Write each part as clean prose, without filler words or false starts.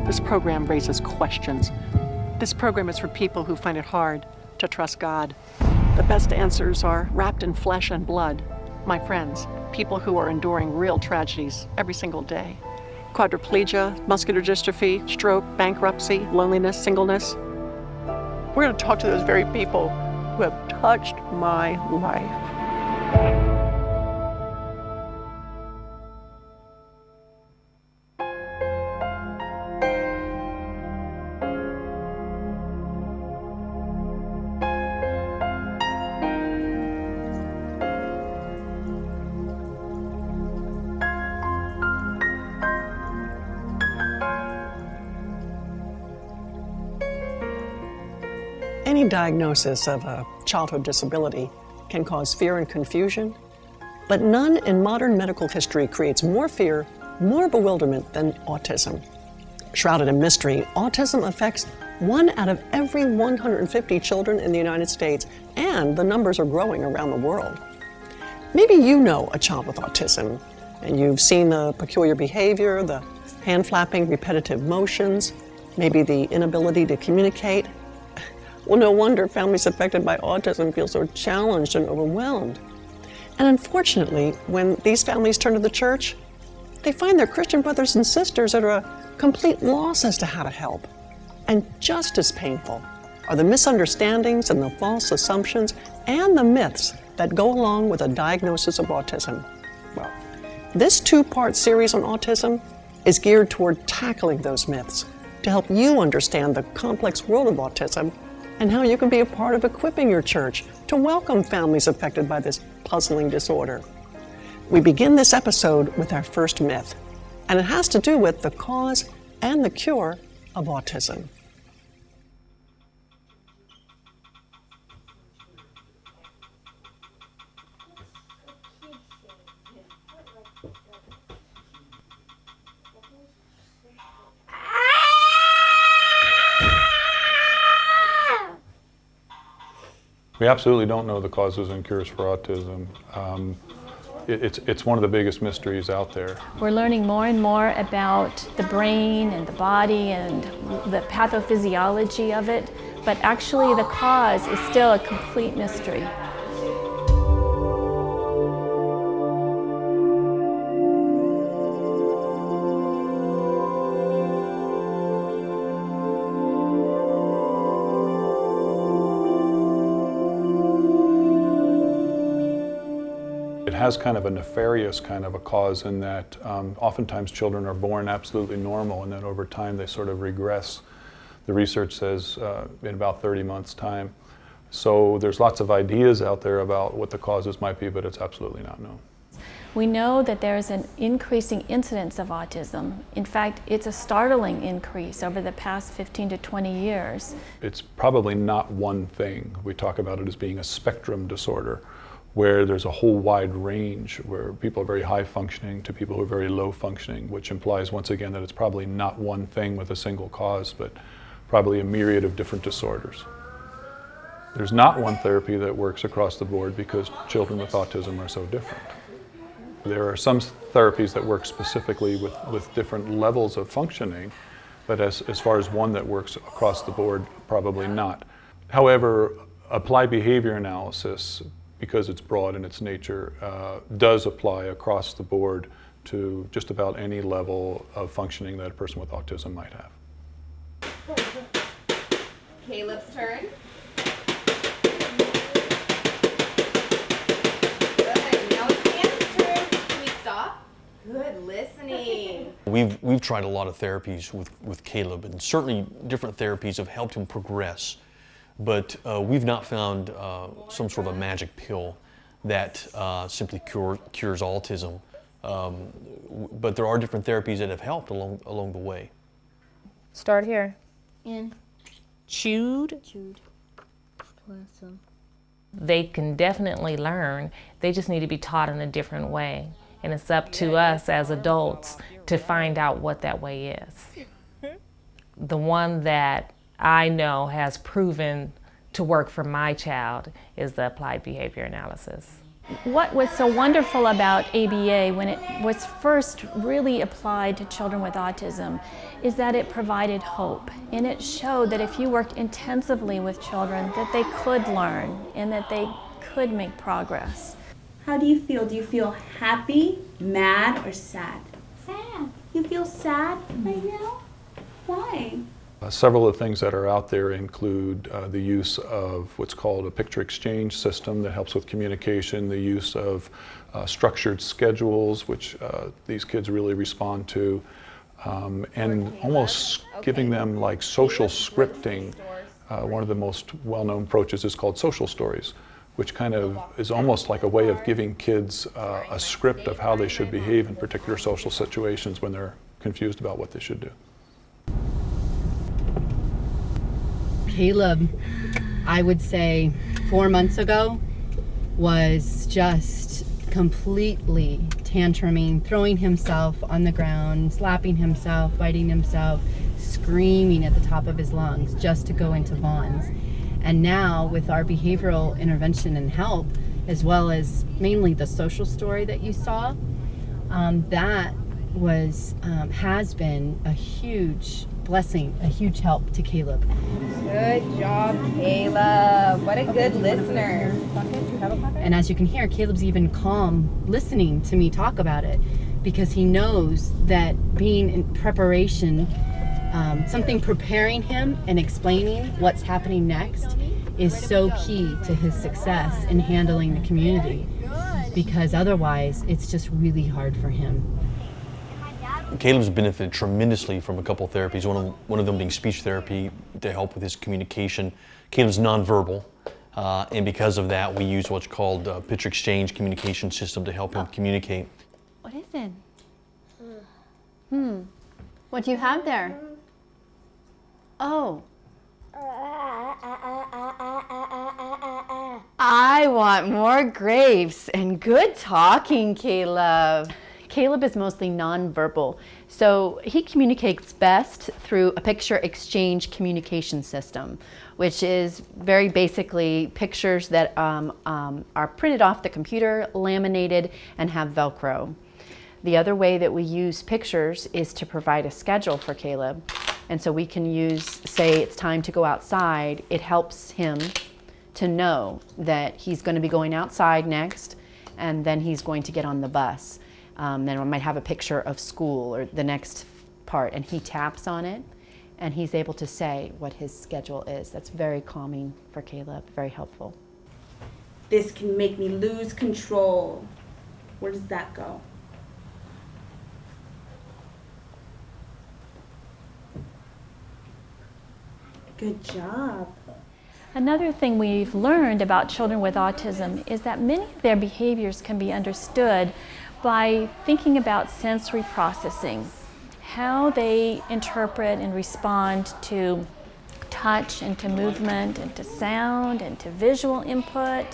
This program raises questions. This program is for people who find it hard to trust God. The best answers are wrapped in flesh and blood. My friends, people who are enduring real tragedies every single day. Quadriplegia, muscular dystrophy, stroke, bankruptcy, loneliness, singleness. We're going to talk to those very people who have touched my life. Any diagnosis of a childhood disability can cause fear and confusion, but none in modern medical history creates more fear, more bewilderment than autism. Shrouded in mystery, autism affects 1 out of every 150 children in the United States, and the numbers are growing around the world. Maybe you know a child with autism, and you've seen the peculiar behavior, the hand flapping, repetitive motions, maybe the inability to communicate. Well, no wonder families affected by autism feel so challenged and overwhelmed. And unfortunately, when these families turn to the church, they find their Christian brothers and sisters at a complete loss as to how to help. And just as painful are the misunderstandings and the false assumptions and the myths that go along with a diagnosis of autism. Well, this 2-part series on autism is geared toward tackling those myths to help you understand the complex world of autism and how you can be a part of equipping your church to welcome families affected by this puzzling disorder. We begin this episode with our first myth, and it has to do with the cause and the cure of autism. We absolutely don't know the causes and cures for autism. It's one of the biggest mysteries out there. We're learning more and more about the brain and the body and the pathophysiology of it, but actually the cause is still a complete mystery. It has kind of a nefarious kind of a cause in that oftentimes children are born absolutely normal and then over time they sort of regress. The research says in about 30 months' time. So there's lots of ideas out there about what the causes might be, but it's absolutely not known. We know that there's an increasing incidence of autism. In fact, it's a startling increase over the past 15 to 20 years. It's probably not one thing. We talk about it as being a spectrum disorder, where there's a whole wide range where people are very high functioning to people who are very low functioning, which implies once again that it's probably not one thing with a single cause, but probably a myriad of different disorders. There's not one therapy that works across the board because children with autism are so different. There are some therapies that work specifically with different levels of functioning, but as far as one that works across the board, probably not. However, applied behavior analysis, because it's broad in its nature, does apply across the board to just about any level of functioning that a person with autism might have. Caleb's turn. Good. Now it's Hannah's turn. Can we stop? Good listening. We've tried a lot of therapies with Caleb, and certainly different therapies have helped him progress. But we've not found some sort of a magic pill that simply cures autism. But there are different therapies that have helped along the way. Start here. In. Chewed. They can definitely learn. They just need to be taught in a different way. And it's up to us as adults to find out what that way is. The one that I know has proven to work for my child is the applied behavior analysis. What was so wonderful about ABA when it was first really applied to children with autism is that it provided hope, and it showed that if you worked intensively with children that they could learn and that they could make progress. How do you feel? Do you feel happy, mad, or sad? Sad. You feel sad right now? Why? Several of the things that are out there include the use of what's called a picture exchange system that helps with communication, the use of structured schedules, which these kids really respond to, and almost giving them like social scripting. One of the most well-known approaches is called social stories, which kind of is almost like a way of giving kids a script of how they should behave in particular social situations when they're confused about what they should do. Caleb, I would say 4 months ago, was just completely tantruming, throwing himself on the ground, slapping himself, biting himself, screaming at the top of his lungs just to go into Vaughn's. And now with our behavioral intervention and help, as well as mainly the social story that you saw, that was has been a huge blessing, a huge help to Caleb. Good job, Caleb. What a good listener. And as you can hear, Caleb's even calm listening to me talk about it because he knows that being in preparation, something preparing him and explaining what's happening next is so key to his success in handling the community, because otherwise it's just really hard for him. Caleb's benefited tremendously from a couple of therapies, one of them being speech therapy to help with his communication. Caleb's nonverbal, and because of that we use what's called a picture exchange communication system to help him communicate. What is it? What do you have there? Oh. I want more grapes and good talking, Caleb. Caleb is mostly nonverbal, so he communicates best through a picture exchange communication system, which is very basically pictures that are printed off the computer, laminated, and have Velcro. The other way that we use pictures is to provide a schedule for Caleb. And so we can use, say it's time to go outside, it helps him to know that he's going to be going outside next, and then he's going to get on the bus. Then we might have a picture of school or the next part, and he taps on it, and he's able to say what his schedule is. That's very calming for Caleb, very helpful. This can make me lose control. Where does that go? Good job. Another thing we've learned about children with autism is that many of their behaviors can be understood by thinking about sensory processing, how they interpret and respond to touch and to movement and to sound and to visual input.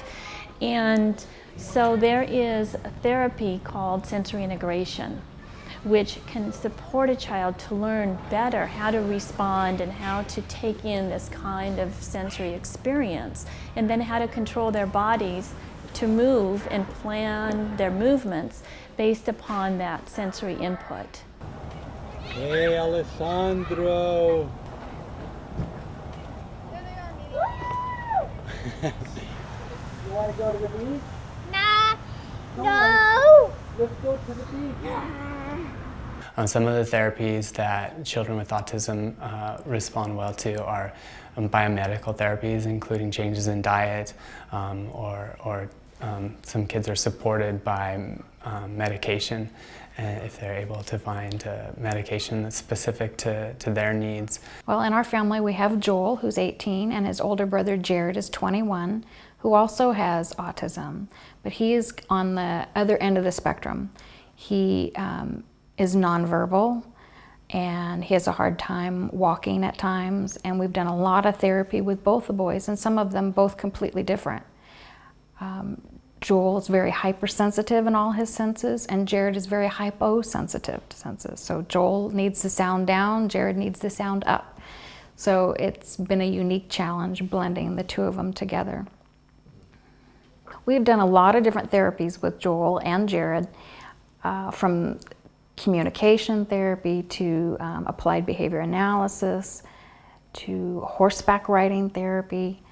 And so there is a therapy called sensory integration, which can support a child to learn better how to respond and how to take in this kind of sensory experience, and then how to control their bodies to move and plan their movements based upon that sensory input. Hey, Alessandro! You want to go to the beach? Nah. No! Let's go to the beach. Some of the therapies that children with autism respond well to are biomedical therapies, including changes in diet, or some kids are supported by medication if they're able to find medication that's specific to their needs. Well, in our family we have Joel, who's 18, and his older brother Jared is 21, who also has autism, but he is on the other end of the spectrum. He is nonverbal, and he has a hard time walking at times, and we've done a lot of therapy with both the boys, and some of them both completely different. Joel is very hypersensitive in all his senses, and Jared is very hyposensitive to senses. So Joel needs the sound down, Jared needs the sound up. So it's been a unique challenge blending the two of them together. We've done a lot of different therapies with Joel and Jared, from communication therapy to applied behavior analysis to horseback riding therapy.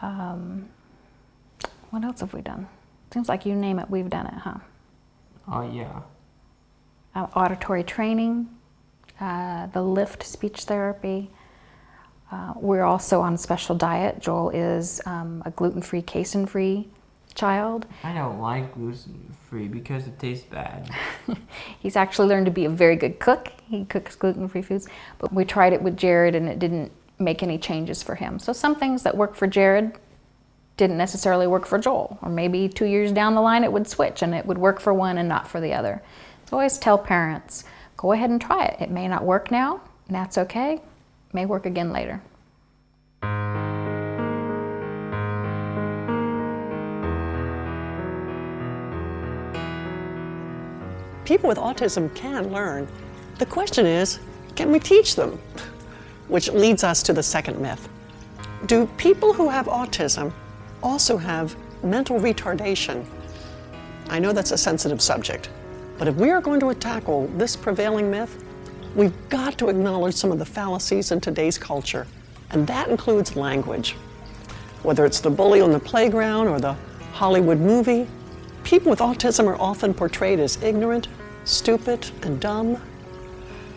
What else have we done? Seems like you name it, we've done it, huh? Oh, yeah. Auditory training, the lift speech therapy. We're also on a special diet. Joel is a gluten-free, casein-free child. I don't like gluten-free because it tastes bad. He's actually learned to be a very good cook. He cooks gluten-free foods, but we tried it with Jared and it didn't make any changes for him. So some things that work for Jared didn't necessarily work for Joel, or maybe 2 years down the line it would switch and it would work for one and not for the other. So I always tell parents, go ahead and try it. It may not work now, and that's okay. It may work again later. People with autism can learn. The question is, can we teach them? Which leads us to the second myth. Do people who have autism also have mental retardation? I know that's a sensitive subject, but if we are going to tackle this prevailing myth, we've got to acknowledge some of the fallacies in today's culture, and that includes language. Whether it's the bully on the playground or the Hollywood movie, people with autism are often portrayed as ignorant, stupid, and dumb.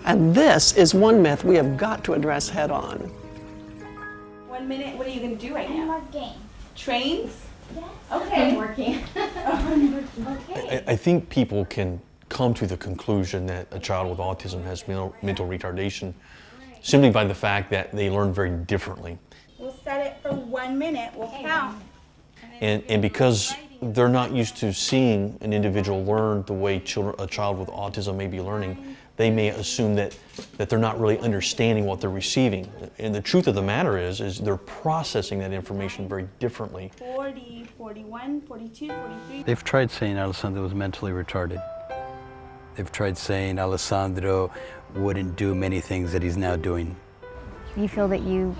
And this is one myth we have got to address head on. 1 minute, what are you going to do right now? More game. Trains? Yes. Okay. I'm working. Okay. I think people can come to the conclusion that a child with autism has mental retardation simply by the fact that they learn very differently. We'll set it for 1 minute. We'll count. And because they're not used to seeing an individual learn the way a child with autism may be learning, they may assume that they're not really understanding what they're receiving. And the truth of the matter is they're processing that information very differently. 40, 41, 42, 43. They've tried saying Alessandro was mentally retarded. They've tried saying Alessandro wouldn't do many things that he's now doing. You feel that you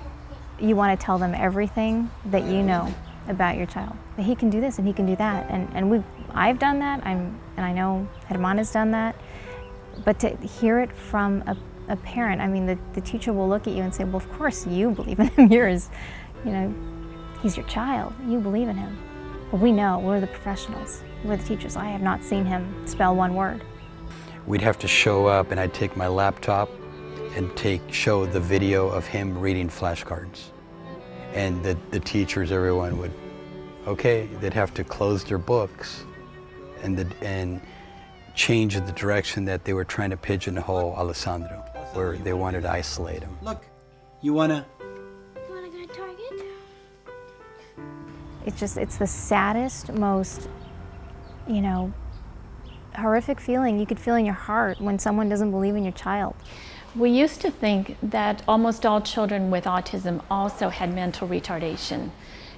want to tell them everything that you know about your child. That he can do this and he can do that. And I've done that, and I know Hermana's done that. But to hear it from a parent, I mean, the teacher will look at you and say, well, of course you believe in him. He's your child. You believe in him. But we know, we're the professionals. We're the teachers. I have not seen him spell one word. We'd have to show up, and I'd take my laptop and show the video of him reading flashcards. And the teachers, everyone would, okay, they'd have to close their books and change the direction that they were trying to pigeonhole Alessandro, where they wanted to isolate him. Look, you wanna go to Target? It's the saddest, most, horrific feeling you could feel in your heart when someone doesn't believe in your child. We used to think that almost all children with autism also had mental retardation.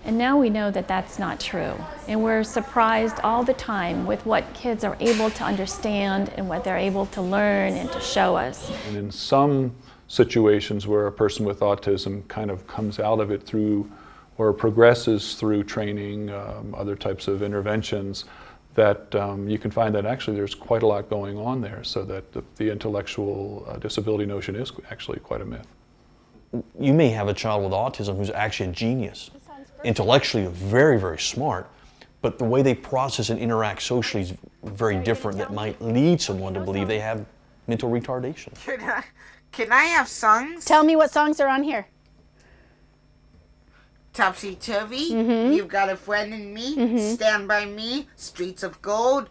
And now we know that that's not true. And we're surprised all the time with what kids are able to understand and what they're able to learn and to show us. And in some situations where a person with autism kind of comes out of it through or progresses through training, other types of interventions, that you can find that actually there's quite a lot going on there, so that the intellectual disability notion is actually quite a myth. You may have a child with autism who's actually a genius, intellectually very, very smart, but the way they process and interact socially is very different. That might lead someone to believe they have mental retardation. Can I have songs? Tell me what songs are on here. Topsy Turvy, Mm-hmm. You've Got a Friend in Me, Mhm. Stand By Me, Streets of Gold,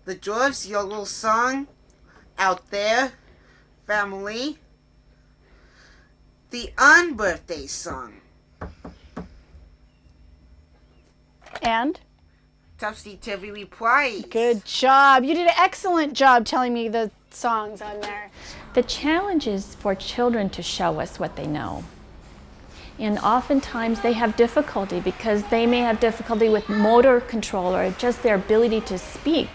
The Dwarfs, Your Little Song, Out There, Family, the Unbirthday Song. And? Topsy Turvy Reprise. Good job. You did an excellent job telling me the songs on there. The challenge is for children to show us what they know. And oftentimes they have difficulty because they may have difficulty with motor control or just their ability to speak.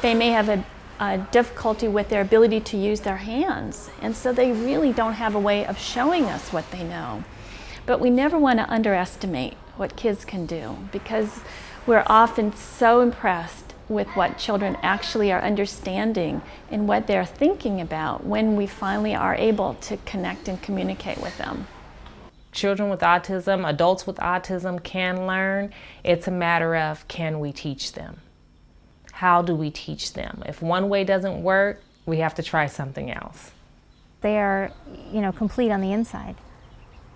They may have a difficulty with their ability to use their hands. And so they really don't have a way of showing us what they know. But we never want to underestimate what kids can do, because We're often so impressed with what children actually are understanding and what they're thinking about when we finally are able to connect and communicate with them. Children with autism, adults with autism can learn. It's a matter of, can we teach them? How do we teach them? If one way doesn't work, we have to try something else. They are, you know, complete on the inside,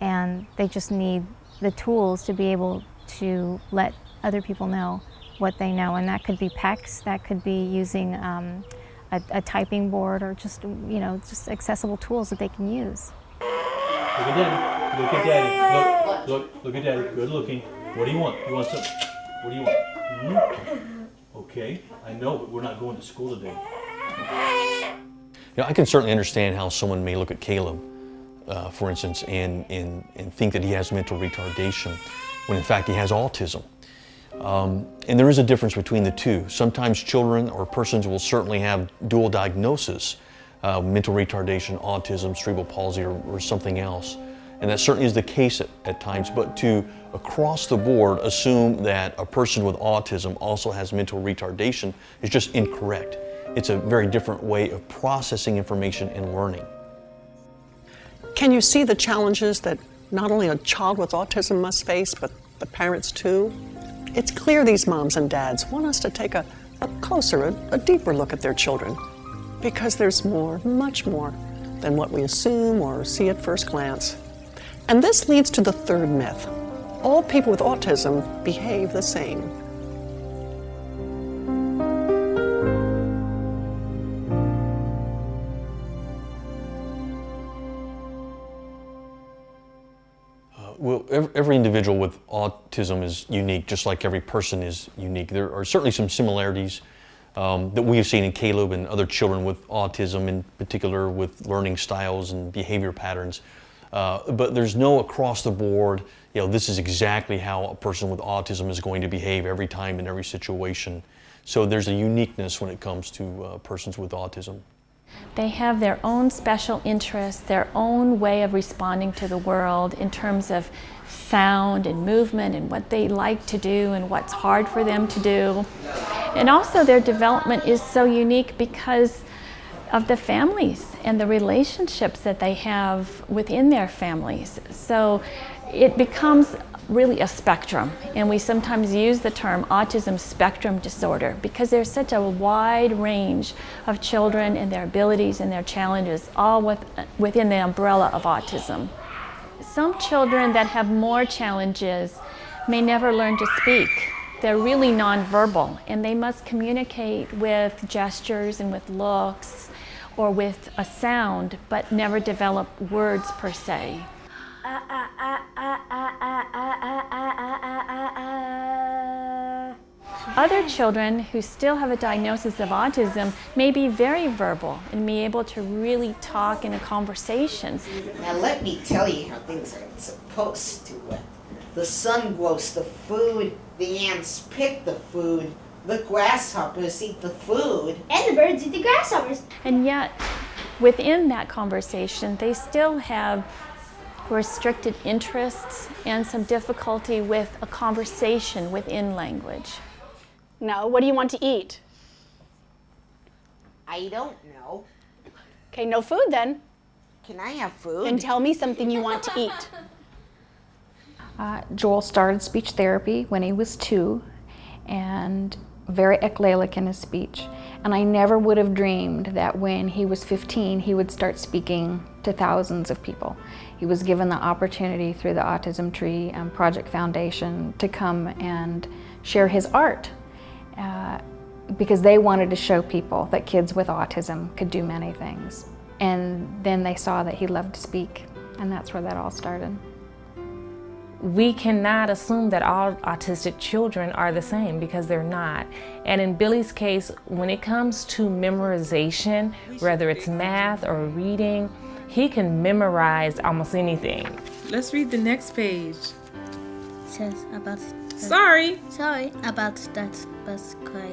and they just need the tools to be able to let other people know what they know, and that could be PECs, that could be using a typing board, or just, you know, just accessible tools that they can use. Look at Daddy. Look at Daddy. Look at Daddy. Good looking. What do you want? You want some? What do you want? Okay. I know, but we're not going to school today. You know, I can certainly understand how someone may look at Caleb, for instance, and think that he has mental retardation, when in fact he has autism. And there is a difference between the two. Sometimes children or persons will certainly have dual diagnosis, mental retardation, autism, cerebral palsy, or something else. And that certainly is the case at times, but to across the board assume that a person with autism also has mental retardation is just incorrect. It's a very different way of processing information and learning. Can you see the challenges that not only a child with autism must face, but the parents too? It's clear these moms and dads want us to take a closer, a deeper look at their children, because there's more, much more, than what we assume or see at first glance. And this leads to the third myth. All people with autism behave the same. Well, every individual with autism is unique, just like every person is unique. There are certainly some similarities that we have seen in Caleb and other children with autism, in particular with learning styles and behavior patterns. But there's no across the board, you know, this is exactly how a person with autism is going to behave every time in every situation. So there's a uniqueness when it comes to persons with autism. They have their own special interests, their own way of responding to the world in terms of sound and movement and what they like to do and what's hard for them to do. And also their development is so unique because of the families and the relationships that they have within their families. So it becomes really a spectrum, and we sometimes use the term autism spectrum disorder because there's such a wide range of children and their abilities and their challenges all within the umbrella of autism. Some children that have more challenges may never learn to speak. They're really nonverbal, and they must communicate with gestures and with looks or with a sound, but never develop words per se. Other children who still have a diagnosis of autism may be very verbal and be able to really talk in a conversation. Now let me tell you how things are supposed to work. The sun grows the food, the ants pick the food, the grasshoppers eat the food, and the birds eat the grasshoppers. And yet, within that conversation, they still have restricted interests and some difficulty with a conversation within language. No, what do you want to eat? I don't know. Okay, no food then. Can I have food? Then tell me something you want to eat. Joel started speech therapy when he was 2 and very eclectic in his speech. And I never would have dreamed that when he was 15, he would start speaking to thousands of people. He was given the opportunity through the Autism Tree and Project Foundation to come and share his art because they wanted to show people that kids with autism could do many things. And then they saw that he loved to speak, and that's where that all started. We cannot assume that all autistic children are the same because they're not. And in Billy's case, when it comes to memorization, whether it's math or reading, he can memorize almost anything. Let's read the next page. Says about Sorry about that bus cry.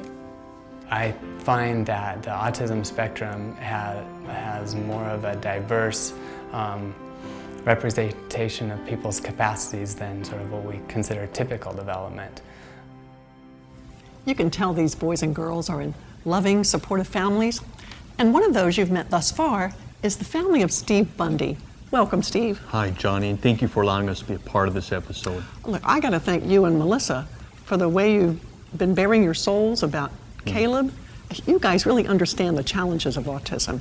I find that the autism spectrum has more of a diverse representation of people's capacities than sort of what we consider typical development. You can tell these boys and girls are in loving, supportive families. And one of those you've met thus far is the family of Steve Bundy. Welcome, Steve. Hi, Joni, and thank you for allowing us to be a part of this episode. Look, I got to thank you and Melissa for the way you've been bearing your souls about Caleb. You guys really understand the challenges of autism.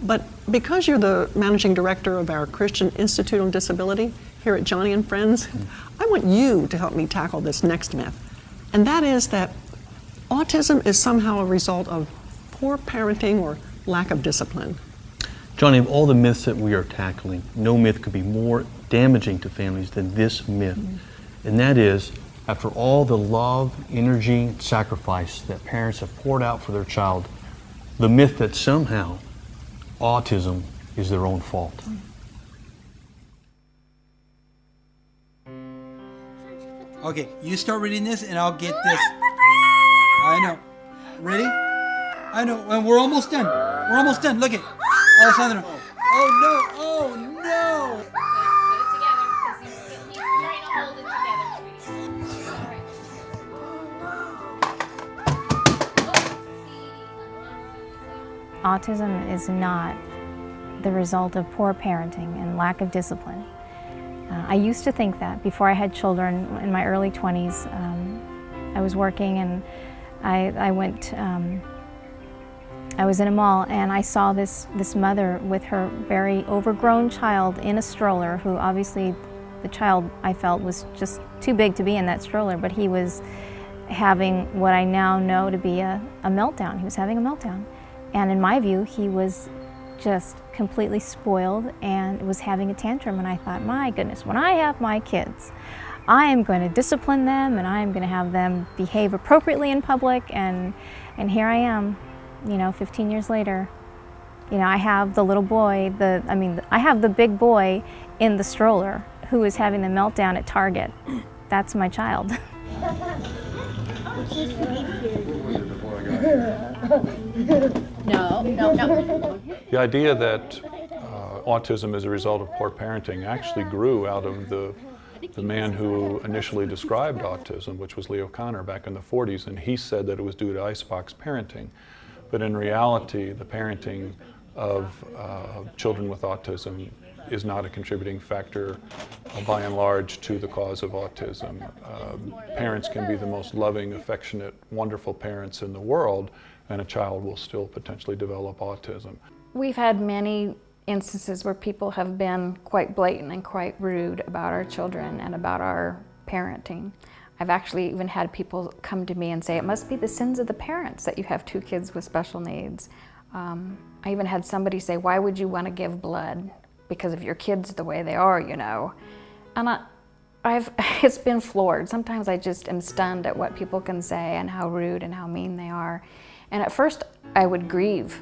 But because you're the managing director of our Christian Institute on Disability here at Joni and Friends, I want you to help me tackle this next myth. And that is that autism is somehow a result of poor parenting or lack of discipline. Joni, of all the myths that we are tackling, no myth could be more damaging to families than this myth. And that is, after all the love, energy, sacrifice that parents have poured out for their child, the myth that somehow autism is their own fault. Okay, you start reading this and I'll get this. I know. Ready? I know, and we're almost done. We're almost done. Look it. Alessandro. Oh no, oh no. Autism is not the result of poor parenting and lack of discipline. I used to think that before I had children in my early 20s. I was working and I was in a mall and I saw this mother with her very overgrown child in a stroller, who obviously the child, I felt, was just too big to be in that stroller, but he was having what I now know to be a meltdown. He was having a meltdown. And in my view, he was just completely spoiled and was having a tantrum. And I thought, my goodness, when I have my kids, I am going to discipline them and I am going to have them behave appropriately in public. And here I am, 15 years later. I have the little boy, I have the big boy in the stroller who is having the meltdown at Target. That's my child. No. The idea that autism is a result of poor parenting actually grew out of the man who initially described autism, which was Leo Kanner back in the 40s, and he said that it was due to icebox parenting. But in reality, the parenting of children with autism is not a contributing factor, by and large, to the cause of autism. Parents can be the most loving, affectionate, wonderful parents in the world, and a child will still potentially develop autism. We've had many instances where people have been quite blatant and quite rude about our children and about our parenting. I've actually even had people come to me and say, it must be the sins of the parents that you have 2 kids with special needs. I even had somebody say, why would you want to give blood? Because of your kids the way they are, And it's been floored. Sometimes I just am stunned at what people can say and how rude and how mean they are. And at first I would grieve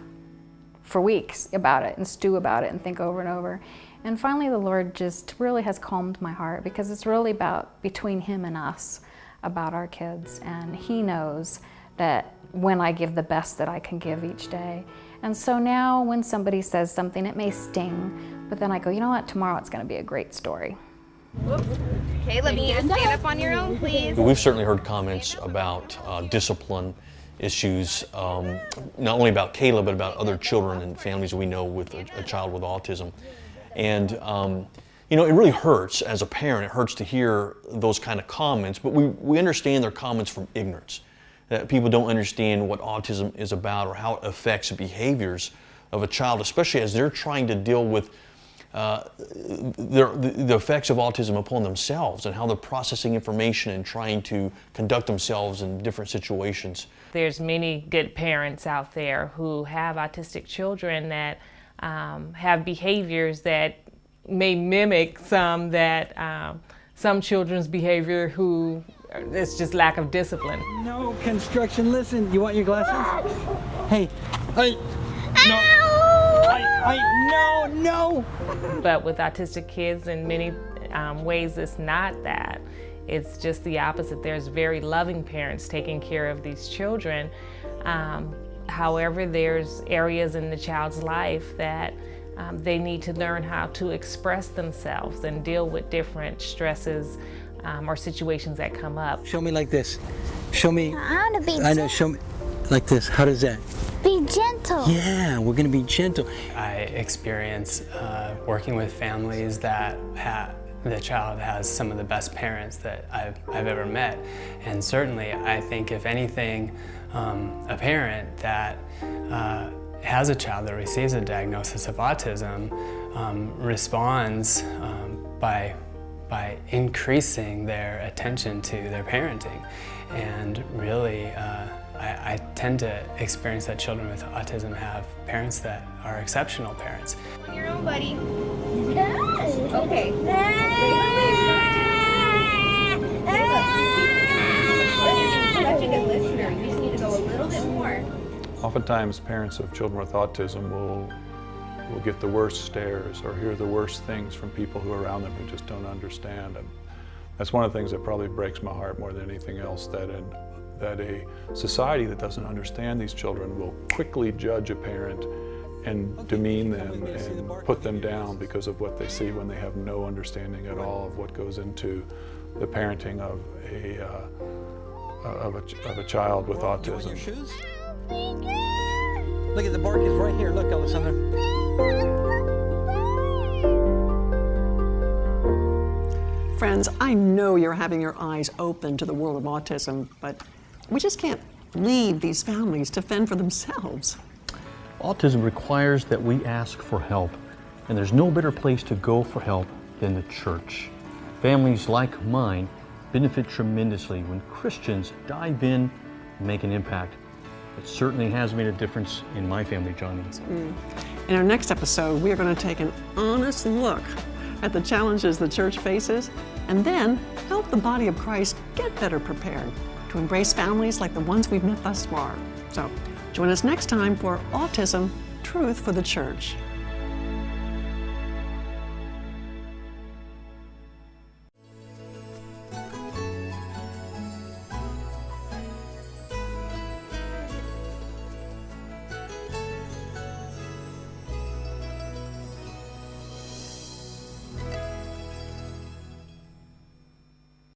for weeks about it and stew about it and think over and over. And finally the Lord just really has calmed my heart, because it's really about between Him and us about our kids. And He knows that when I give the best that I can give each day. And so now when somebody says something, it may sting, but then I go, you know what, tomorrow it's going to be a great story. Caleb, you need to stand up on your own, please. We've certainly heard comments about discipline issues, not only about Caleb, but about other children and families we know with a child with autism. And it really hurts as a parent. It hurts to hear those kind of comments, but we understand they're comments from ignorance. That people don't understand what autism is about or how it affects the behaviors of a child, especially as they're trying to deal with the effects of autism upon themselves and how they're processing information and trying to conduct themselves in different situations. There's many good parents out there who have autistic children that have behaviors that may mimic some children's behavior who it's just lack of discipline. No construction, listen, you want your glasses? Hey, no. But with autistic kids, in many ways, it's not that. It's just the opposite. There's very loving parents taking care of these children. However, there's areas in the child's life that they need to learn how to express themselves and deal with different stresses or situations that come up. Show me like this. Show me. I want to be I know, show me like this. How does that? Be gentle. Yeah, we're going to be gentle. I experience working with families that the child has some of the best parents that I've ever met. And certainly, I think if anything, a parent that has a child that receives a diagnosis of autism responds by increasing their attention to their parenting. And really, I tend to experience that children with autism have parents that are exceptional parents. Your own buddy. Okay. Such a good listener. You just need to go a little bit more. Oftentimes, parents of children with autism will get the worst stares or hear the worst things from people who are around them who just don't understand. And that's one of the things that probably breaks my heart more than anything else, that a society that doesn't understand these children will quickly judge a parent and demean them and put them down because of what they see when they have no understanding at all of what goes into the parenting of a child with autism. Look at the bark is right here. Look, Alessandra. Friends, I know you're having your eyes open to the world of autism, but we just can't leave these families to fend for themselves. Autism requires that we ask for help, and there's no better place to go for help than the church. Families like mine benefit tremendously when Christians dive in and make an impact. It certainly has made a difference in my family, Joni. In our next episode, we are going to take an honest look at the challenges the church faces and then help the body of Christ get better prepared to embrace families like the ones we've met thus far. So join us next time for Autism, Truth for the Church.